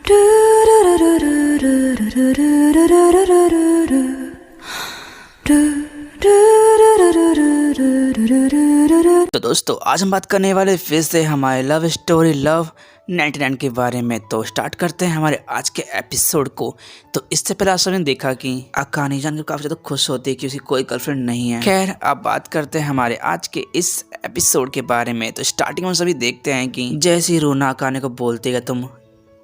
तो दोस्तों आज हम बात करने वाले फिर से हमारे लव स्टोरी लव 99 के बारे में। तो स्टार्ट करते हैं हमारे आज के एपिसोड को। तो इससे पहले आप सबने देखा कि अकाने जानकर काफी ज्यादा खुश होती है कि उसकी कोई गर्लफ्रेंड नहीं है। खैर अब बात करते हैं हमारे आज के इस एपिसोड के बारे में। तो स्टार्टिंग में सभी देखते हैं कि जैसे ही रूना अकाने को बोलती है तुम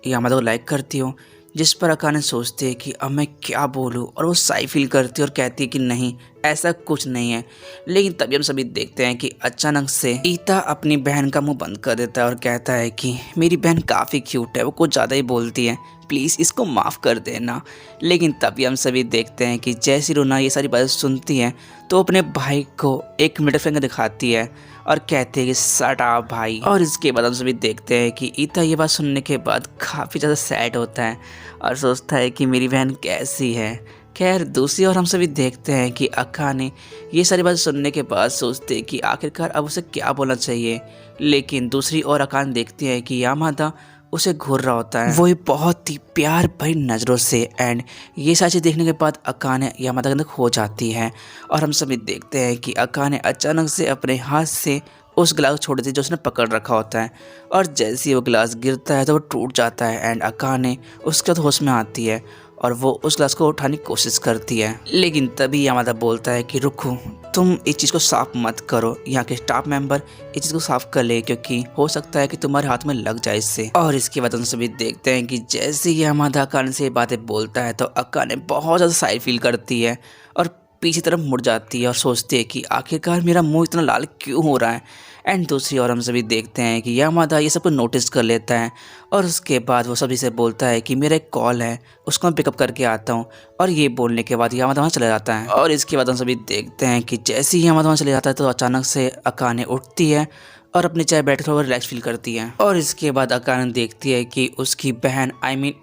यामादा को लाइक करती हो, जिस पर अकाने सोचती है कि अब मैं क्या बोलूं, और वो साई फील करती है और कहती है कि नहीं ऐसा कुछ नहीं है। लेकिन तभी हम सभी देखते हैं कि अचानक से ईता अपनी बहन का मुंह बंद कर देता है और कहता है कि मेरी बहन काफ़ी क्यूट है, वो कुछ ज़्यादा ही बोलती है, प्लीज़ इसको माफ़ कर देना। लेकिन तभी हम सभी देखते हैं कि जैसी रूना ये सारी बातें सुनती है तो अपने भाई को एक मिडिल फिंगर दिखाती है और कहते हैं कि सट अप भाई। और इसके बाद हम सभी देखते हैं कि ईता ये बात सुनने के बाद काफ़ी ज़्यादा सैड होता है और सोचता है कि मेरी बहन कैसी है। खैर दूसरी ओर हम सभी देखते हैं कि अकाने ये सारी बातें सुनने के बाद सोचते हैं कि आखिरकार अब उसे क्या बोलना चाहिए। लेकिन दूसरी ओर अकाने देखती है कि यामादा उसे घूर रहा होता है, वो बहुत ही प्यार भरी नज़रों से। एंड ये सारी चीज़ देखने के बाद अकाने यामादा के अंदर खो जाती है। और हम सभी देखते हैं कि अकाने अचानक से अपने हाथ से उस गिलास छोड़ देती है जो उसने पकड़ रखा होता है, और जैसे ही वो गिलास गिरता है तो वो टूट जाता है। एंड अकाने उसके बाद होश में आती है और वो उस गिलास को उठाने की कोशिश करती है। लेकिन तभी यामादा बोलता है कि रुको, तुम इस चीज़ को साफ मत करो, यहाँ के स्टाफ मेंबर इस चीज़ को साफ कर ले, क्योंकि हो सकता है कि तुम्हारे हाथ में लग जाए इससे। और इसके बाद हम सभी देखते हैं कि जैसे ही यामादा अकाने से ये बातें बोलता है तो अकाने बहुत ज़्यादा साइड फील करती है और पीछे तरफ मुड़ जाती है और सोचती है कि आखिरकार मेरा मुंह इतना लाल क्यों हो रहा है। एंड दूसरी ओर हम सभी देखते हैं कि यामादा ये सब कुछ नोटिस कर लेता है और उसके बाद वो सभी से बोलता है कि मेरा एक कॉल है, उसको मैं पिकअप करके आता हूँ। और ये बोलने के बाद यामादा वहाँ चला जाता है। और इसके बाद हम सभी देखते हैं कि जैसे ही यामादा वहाँ चले जाता है तो अचानक से अकाने उठती है और अपनी चाय बैठ कर रिलैक्स फील करती है। और इसके बाद अकाने देखती है कि उसकी बहन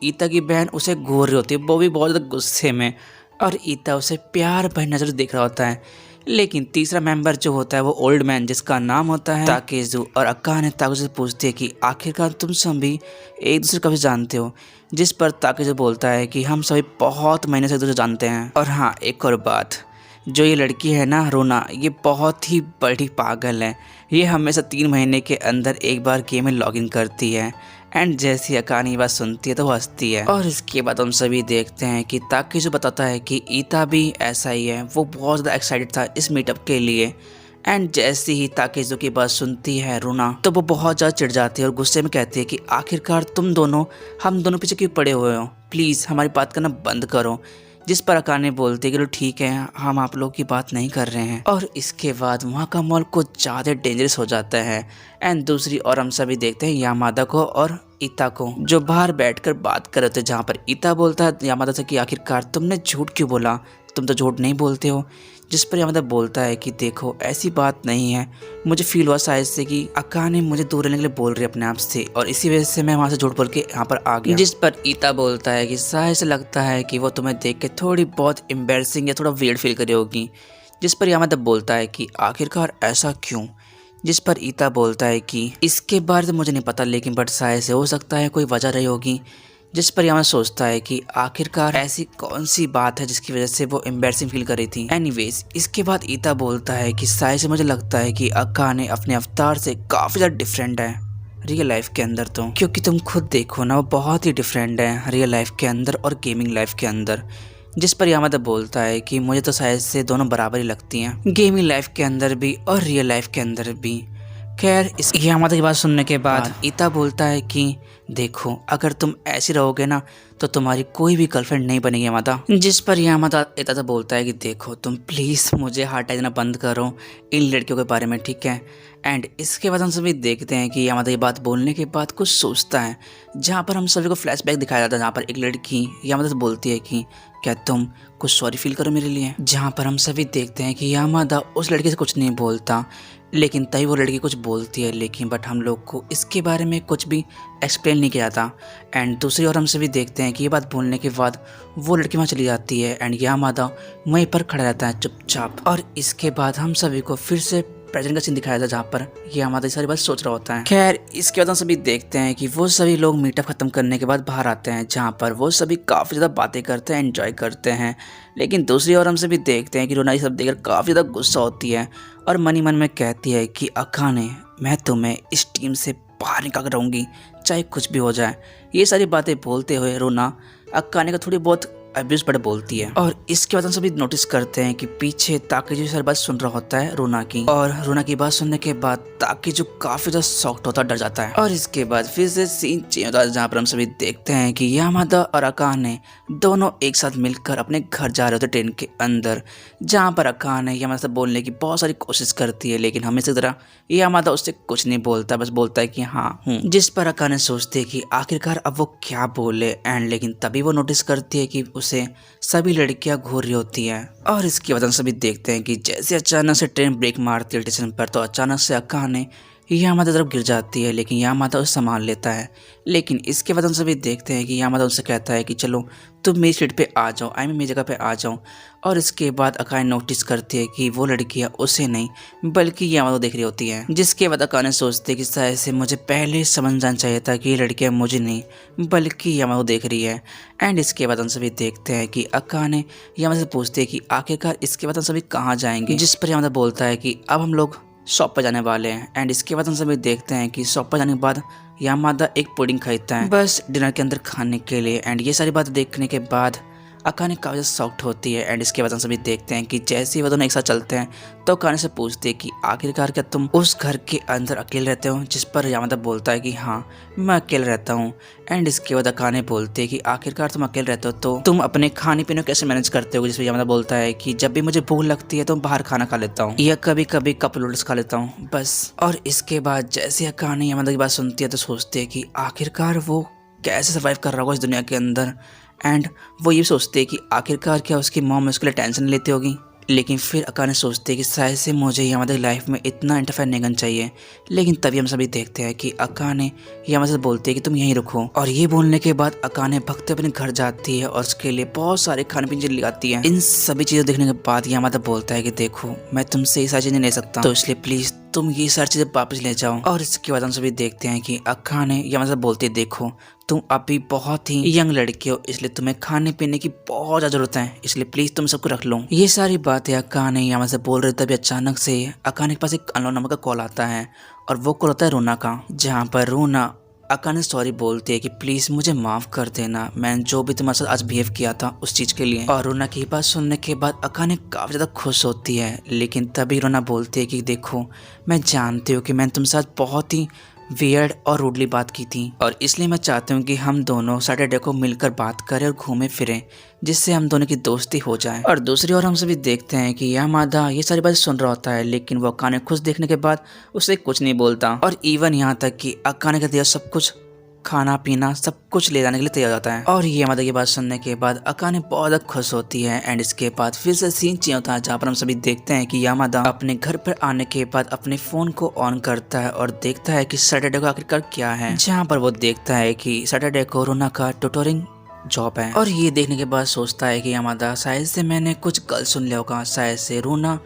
ईता की बहन उसे घूर रही होती है, वो भी बहुत ज़्यादा गुस्से में, और ईता उसे प्यार भरी नजर देख रहा होता है। लेकिन तीसरा मेंबर जो होता है वो ओल्ड मैन जिसका नाम होता है ताकेजू, और अकाने ताकेजू से पूछती है कि आखिरकार तुम सभी एक दूसरे को भी जानते हो, जिस पर ताकेजू बोलता है कि हम सभी बहुत महीने से एक दूसरे जानते हैं। और हाँ एक और बात, जो ये लड़की है ना रोना, ये बहुत ही बड़ी पागल है, ये हमेशा 3 महीने के अंदर एक बार गेम में लॉगिन करती है। एंड जैसी अकाने ये बात सुनती है तो वो हंसती है। और इसके बाद हम सभी देखते हैं कि ताकेजू बताता है कि ईता भी ऐसा ही है, वो बहुत ज़्यादा एक्साइटेड था इस मीटअप के लिए। एंड जैसे ही ताकेजू की बात सुनती है रूना तो वो बहुत ज़्यादा चिढ़ जाती है और गुस्से में कहती है कि आखिरकार तुम दोनों हम दोनों पीछे क्यों पड़े हुए हो, प्लीज़ हमारी बात करना बंद करो। जिस पर अकाने बोलते कि ठीक है, हम आप लोग की बात नहीं कर रहे हैं। और इसके बाद वहाँ का माहौल कुछ ज़्यादा डेंजरस हो जाता है। एंड दूसरी और हम सभी देखते हैं यामादा को और ईता को जो बाहर बैठकर बात कर रहे थे, जहाँ पर ईता बोलता है यामादा से कि आखिरकार तुमने झूठ क्यों बोला, तुम तो झूठ नहीं बोलते हो। जिस पर यामादा बोलता है कि देखो ऐसी बात नहीं है, मुझे फील हुआ शायद से कि अकाने मुझे दूर रहने के लिए बोल रही है अपने आप से, और इसी वजह से मैं वहाँ से झूठ बोल के यहाँ पर आ गया। जिस पर ईता बोलता है कि शायद से लगता है कि वो तुम्हें देख के थोड़ी बहुत एम्बैरसिंग या थोड़ा वियर्ड फील करी होगी। जिस पर यामादा बोलता है कि आखिरकार ऐसा क्यों। जिस पर ईता बोलता है कि इसके बारे में मुझे नहीं पता, लेकिन बट शायद से हो सकता है कोई वजह रही होगी। जिस पर यामादा सोचता है कि आखिरकार ऐसी कौन सी बात है जिसकी वजह से वो एम्बैरसिंग फील कर रही थी। एनीवेज इसके बाद ईता बोलता है कि शायद से मुझे लगता है कि अकाने अपने अवतार से काफ़ी ज़्यादा डिफरेंट है रियल लाइफ के अंदर, तो क्योंकि तुम खुद देखो ना वो बहुत ही डिफरेंट है रियल लाइफ के अंदर और गेमिंग लाइफ के अंदर। जिस पर यामादा बोलता है कि मुझे तो शायद से दोनों बराबर ही लगती हैं, गेमिंग लाइफ के अंदर भी और रियल लाइफ के अंदर भी। खैर इस यामादा की बात सुनने के बाद ईता बोलता है कि देखो अगर तुम ऐसे रहोगे ना तो तुम्हारी कोई भी गर्लफ्रेंड नहीं बनेगी यामादा। जिस पर यामादा ईता बोलता है कि देखो तुम प्लीज़ मुझे हार्ट अटैक देना बंद करो इन लड़कियों के बारे में, ठीक है। एंड इसके बाद हम सभी देखते हैं कि यामादा ये बात बोलने के बाद कुछ सोचता है, जहाँ पर हम सभी को फ्लैशबैक दिखाया जाता है, जहाँ पर एक लड़की यामादा से बोलती है कि क्या तुम कुछ सॉरी फील करो मेरे लिए। जहाँ पर हम सभी देखते हैं कि यामादा उस लड़की से कुछ नहीं बोलता, लेकिन तभी वो लड़की कुछ बोलती है, लेकिन बट हम लोग को इसके बारे में कुछ भी एक्सप्लेन नहीं किया जाता। एंड दूसरी ओर हम सभी देखते हैं कि ये बात बोलने के बाद वो लड़की वहाँ चली जाती है एंड यामादा वहीं पर खड़ा रहता है चुपचाप। और इसके बाद हम सभी को फिर से प्रेजेंट का सीन दिखाया था जहाँ पर ये हमारा सारी बात सोच रहा होता है। खैर इसके बाद हम सभी देखते हैं कि वो सभी लोग मीटअप खत्म करने के बाद बाहर आते हैं, जहाँ पर वो सभी काफ़ी ज़्यादा बातें करते हैं, एंजॉय करते हैं। लेकिन दूसरी ओर हम सभी देखते हैं कि रोना ये सब देखकर काफ़ी ज़्यादा गुस्सा होती है और मन ही मन में कहती है कि अकाने, मैं तुम्हें इस टीम से बाहर निकाल कर रहूँगी, चाहे कुछ भी हो जाए। ये सारी बातें बोलते हुए रोना अकाने का थोड़ी बहुत अब्यूज पर बोलती है। और इसके बाद हम सभी नोटिस करते हैं कि पीछे ताकीजू सारी बात सुन रहा होता है रोना की, और रोना की बात सुनने के बाद ताकीजू काफी ज्यादा शॉक्ड होता है, डर जाता है। और इसके बाद फिर से सीन चेंज होता है, जहाँ पर हम सभी देखते हैं कि यामादा और अकाने दोनों एक साथ मिलकर अपने घर जा रहे होते ट्रेन के अंदर, जहाँ पर अकाने यामादा से बोलने की बहुत सारी कोशिश करती है, लेकिन हमेशा की तरह यामादा उससे कुछ नहीं बोलता, बस बोलता है कि हाँ हूँ। जिस पर अकाने सोचती है कि आखिरकार अब वो क्या बोले, एंड लेकिन तभी वो नोटिस करती है कि उसे सभी लड़कियां घूर रही होती हैं। और इसके बाद हम सभी देखते हैं कि जैसे अचानक से ट्रेन ब्रेक मारती है स्टेशन पर, तो अचानक से अकाने यामादा तरफ गिर जाती है, लेकिन यामादा उसे संभाल लेता है। लेकिन इसके बाद हम सभी देखते हैं कि यामादा उनसे कहता है कि चलो तुम मेरी सीट पे आ जाओ, मेरी जगह पे आ जाओ। और इसके बाद अकाने नोटिस करती है कि वो लड़कियां उसे नहीं बल्कि यामादा देख रही होती हैं। जिसके बाद अकाने सोचते हैं कि शायद से मुझे पहले समझ जाना चाहिए था कि ये लड़कियां मुझे नहीं बल्कि यामादा देख रही है। एंड इसके बाद हम सभी देखते हैं कि अकाने यामादा से पूछते हैं कि आखिरकार इसके बाद हम सभी कहाँ जाएंगे, जिस पर यामादा बोलता है कि अब हम लोग शॉप पर जाने वाले हैं। एंड इसके बाद हम सभी देखते हैं कि शॉप पर जाने के बाद यामादा एक पुडिंग खरीदता है बस डिनर के अंदर खाने के लिए। एंड ये सारी बातें देखने के बाद अकाने काफ़ी शॉक्ड होती है। एंड इसके बाद हम सभी देखते हैं कि जैसे ही वो दोनों एक साथ चलते हैं तो अकाने से पूछते हैं कि आखिरकार क्या तुम उस घर के अंदर अकेले रहते हो, जिस पर यामादा बोलता है कि हाँ मैं अकेले रहता हूँ। एंड इसके बाद अकाने बोलते हैं कि आखिरकार तुम अकेले रहते हो तो तुम अपने खाने पीने को कैसे मैनेज करते हो, जिस पर यामादा बोलता है कि जब भी मुझे भूख लगती है तो बाहर खाना खा लेता हूँ या कभी कभी कप नूडल्स खा लेता हूँ बस। और इसके बाद जैसे अकाने यामादा की बात सुनती है तो सोचती है कि आखिरकार वो कैसे सर्वाइव कर रहा होगा इस दुनिया के अंदर। एंड वो ये सोचते हैं कि आखिरकार क्या उसकी मॉम उसके लिए टेंशन लेती होगी। लेकिन फिर अकाने सोचते हैं कि शायद से मुझे यामादा की लाइफ में इतना इंटरफेयर नहीं करना चाहिए। लेकिन तभी हम सभी देखते हैं कि अकाने यामादा से बोलते हैं कि तुम यहीं रुको। और ये बोलने के बाद अकाने भगते अपने घर जाती है और उसके लिए बहुत सारे खाने पीने ले आती है। इन सभी चीज़ें देखने के बाद यामादा बोलता है कि देखो मैं तुमसे ये सारी चीज़ें नहीं ले सकता, तो इसलिए प्लीज़ तुम ये सारी चीज़ें वापस ले जाओ। और इसके बाद हम सभी देखते हैं कि अकाने यामादा से बोलते देखो तुम अभी बहुत ही यंग लड़की हो, इसलिए तुम्हें खाने पीने की बहुत ज़्यादा जरूरत है, इसलिए प्लीज़ तुम सबको रख लो। ये सारी बातें अकाने यामादा से बोल रहे तभी अचानक से अकाने के पास एक अननोन नंबर का कॉल आता है, और वो कॉल होता है रोना का, जहाँ पर रोना अकाने सॉरी बोलती है कि प्लीज़ मुझे माफ़ कर देना, मैंने जो भी तुम्हारे साथ आज बिहेव किया था उस चीज़ के लिए। और रोना की बात सुनने के बाद अकाने काफ़ी ज़्यादा खुश होती है। लेकिन तभी रोना बोलती है कि देखो मैं जानती हूँ कि मैंने तुम साथ बहुत ही वियर्ड और रूडली बात की थी, और इसलिए मैं चाहती हूँ कि हम दोनों सैटरडे को मिलकर बात करें और घूमें फिरें, जिससे हम दोनों की दोस्ती हो जाए। और दूसरी ओर हम सभी देखते हैं कि यामादा ये सारी बातें सुन रहा होता है, लेकिन वो अकाने खुश देखने के बाद उसे कुछ नहीं बोलता, और इवन यहाँ तक कि अकाने का दिया सब कुछ खाना पीना सब कुछ ले जाने के लिए तैयार हो जाता है। और ये यामादा की बात सुनने के बाद अकाने बहुत ज़्यादा खुश होती है। एंड इसके बाद फिर से सीन चेंज होता है, जहाँ पर हम सभी देखते हैं कि यामादा अपने घर पर आने के बाद अपने फ़ोन को ऑन करता है और देखता है कि सैटरडे को आखिरकार क्या है, जहाँ पर वो देखता है कि सैटरडे को रोना का ट्यूटरिंग जॉब है। और ये देखने के बाद सोचता है कि यामादा शायद से मैंने कुछ गलत सुन लिया होगा, शायद से रोना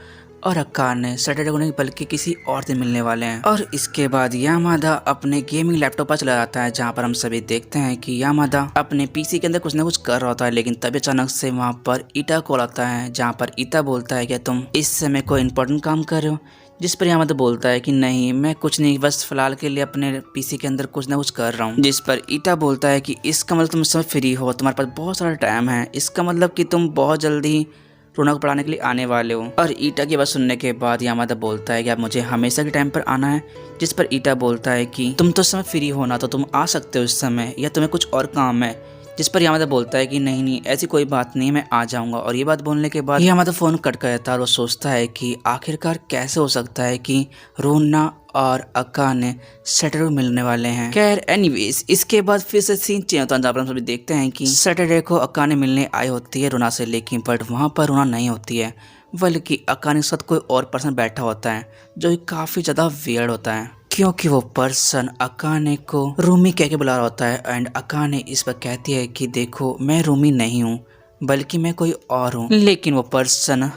और अकाने सैटरडे को नहीं बल्कि किसी और दिन मिलने वाले हैं। और इसके बाद यामादा अपने गेमिंग लैपटॉप पर चला जाता है, जहाँ पर हम सभी देखते हैं कि यामादा अपने पीसी के अंदर कुछ ना कुछ कर रहा होता है। लेकिन तभी अचानक से वहाँ पर ईटा कॉल आता है, जहाँ पर ईटा बोलता है कि तुम इस समय कोई इंपॉर्टेंट काम कर रहे हो, जिस पर यामादा बोलता है कि नहीं मैं कुछ नहीं, बस फिलहाल के लिए अपने पीसी के अंदर कुछ ना कुछ कर रहा हूँ। जिस पर ईटा बोलता है कि इसका मतलब तुम सब फ्री हो, तुम्हारे पास बहुत सारा टाइम है, इसका मतलब कि तुम बहुत जल्दी रोना को पढ़ाने के लिए आने वाले हो। और ईटा की बात सुनने के बाद यामादा बोलता है कि आप मुझे हमेशा के टाइम पर आना है, जिस पर ईटा बोलता है कि तुम तो समय फ्री हो ना, तो तुम आ सकते हो इस समय, या तुम्हें कुछ और काम है, जिस पर यामादा बोलता है कि नहीं नहीं ऐसी कोई बात नहीं, मैं आ जाऊंगा। और ये बात बोलने के बाद यामादा फोन कट कर देता है और वो सोचता है कि आखिरकार कैसे हो सकता है कि रोना और अकाने सैटरडे को मिलने वाले हैं। खैर एनीवेज इसके बाद फिर से सीन चेंज होता है, जहाँ पर हम सभी देखते हैं कि सैटरडे को अकाने मिलने आई होती है रोना से, लेकिन बट वहाँ पर रोना नहीं होती है, बल्कि अकाने के साथ कोई और पर्सन बैठा होता है, जो काफ़ी ज़्यादा वियर्ड होता है, क्योंकि वो पर्सन अकाने को रूमी कह के बुला रहा होता है। एंड अकाने इस पर कहती है कि देखो मैं रूमी नहीं हूँ बल्कि मैं कोई और हूँ। लेकिन वो पर्सन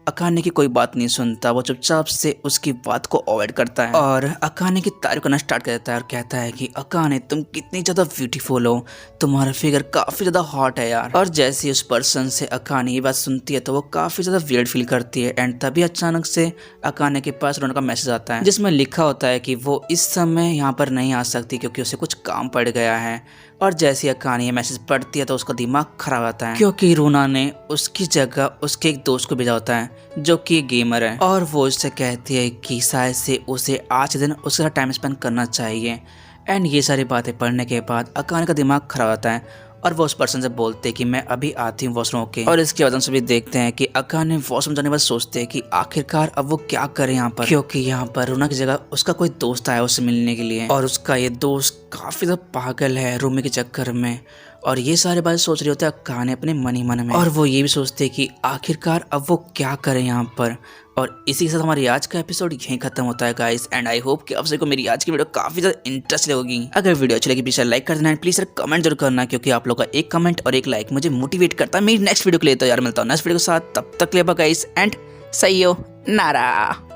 अकाने की कोई बात नहीं सुनता। वो चुपचाप से उसकी बात को अवॉइड करता है और अकाने की तारीफ करना स्टार्ट कर देता है और कहता है कि अकाने तुम कितनी ज्यादा ब्यूटीफुल हो, तुम्हारा फिगर काफी ज्यादा हॉट है यार। और जैसे उस पर्सन से अकाने ये बात सुनती है तो वो काफी ज्यादा वियर्ड फील करती है। एंड तभी अचानक से अकाने के पास रोना का मैसेज आता है जिसमें लिखा होता है कि वो इस समय यहाँ पर नहीं आ सकती क्योंकि उसे कुछ काम पड़ गया है। और जैसे अकाने ये मैसेज पढ़ती है तो उसका दिमाग खराब होता है क्योंकि रूना ने उसकी जगह उसके एक दोस्त को भेजा होता है जो कि गेमर है और वो उससे कहती है कि शायद से उसे आज के दिन उसके साथ टाइम स्पेंड करना चाहिए। एंड ये सारी बातें पढ़ने के बाद अकाने का दिमाग खराब होता है और वो उस पर्सन से बोलते हैं कि मैं अभी आती हूँ वॉशरूम के। और इसके बाद हम सभी देखते हैं कि अकाने वॉशरूम जाने के बाद सोचते हैं कि आखिरकार अब वो क्या करे यहाँ पर, क्योंकि यहाँ पर रूना की जगह उसका कोई दोस्त आया उससे मिलने के लिए और उसका ये दोस्त काफी ज्यादा पागल है रूमी के चक्कर में। और ये सारे बातें सोच रहे होते हैं अकाने अपने मन ही मन में और वो ये भी सोचते हैं कि आखिरकार अब वो क्या करें यहाँ पर। और इसी के साथ हमारी आज का एपिसोड यहीं खत्म होता है गाइस। एंड आई होप कि आप सबको मेरी आज की वीडियो काफी ज्यादा इंटरेस्टिंग होगी। अगर वीडियो अच्छी लगी प्लीज लाइक कर देना एंड प्लीज सर कमेंट जरूर करना क्योंकि आप लोग का एक कमेंट और एक लाइक मुझे मोटिवेट करता है मेरी नेक्स्ट वीडियो के लिए। तो यार मिलता हूँ नेक्स्ट वीडियो के साथ, तब तक ले गाइस एंड सही हो नारा।